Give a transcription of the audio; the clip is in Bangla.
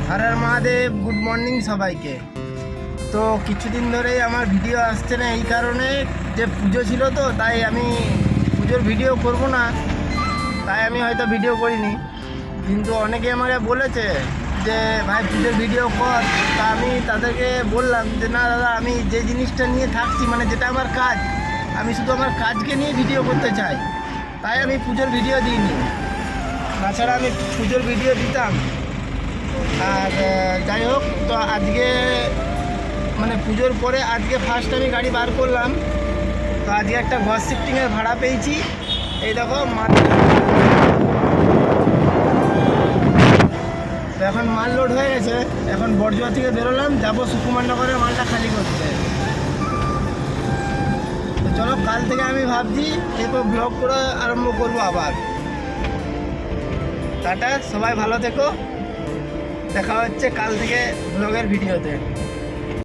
হর হর মহাদেব। গুড মর্নিং সবাইকে। তো কিছুদিন ধরেই আমার ভিডিও আসছে না, এই কারণে যে পুজো ছিল, তো তাই আমি পুজোর ভিডিও করব না, তাই আমি হয়তো ভিডিও করিনি। কিন্তু অনেকে আমাকে বলেছে যে ভাই পুজোর ভিডিও কর, তা আমি তাদেরকে বললাম যে না দাদা, আমি যে জিনিসটা নিয়ে থাকছি, মানে যেটা আমার কাজ, আমি শুধু আমার কাজকে নিয়ে ভিডিও করতে চাই, তাই আমি পুজোর ভিডিও দিইনি। তাছাড়া আমি পুজোর ভিডিও দিতাম। আর যাই হোক, তো আজকে মানে পুজোর পরে আজকে ফার্স্ট আমি গাড়ি বার করলাম। তো আজকে একটা ঘর শিফটিংয়ের ভাড়া পেয়েছি। এই দেখো মাল, তো এখন মাল লোড হয়ে গেছে। এখন বড়জোয়া থেকে বেরোলাম, যাবো সুকুমারনগরে মালটা খালি করতে। তো চলো, কাল থেকে আমি ভাবছি এরপর ব্লগ করে আরম্ভ করবো আবার। টাটা, সবাই ভালো থেকো, দেখা হচ্ছে কাল থেকে ব্লগের ভিডিওতে।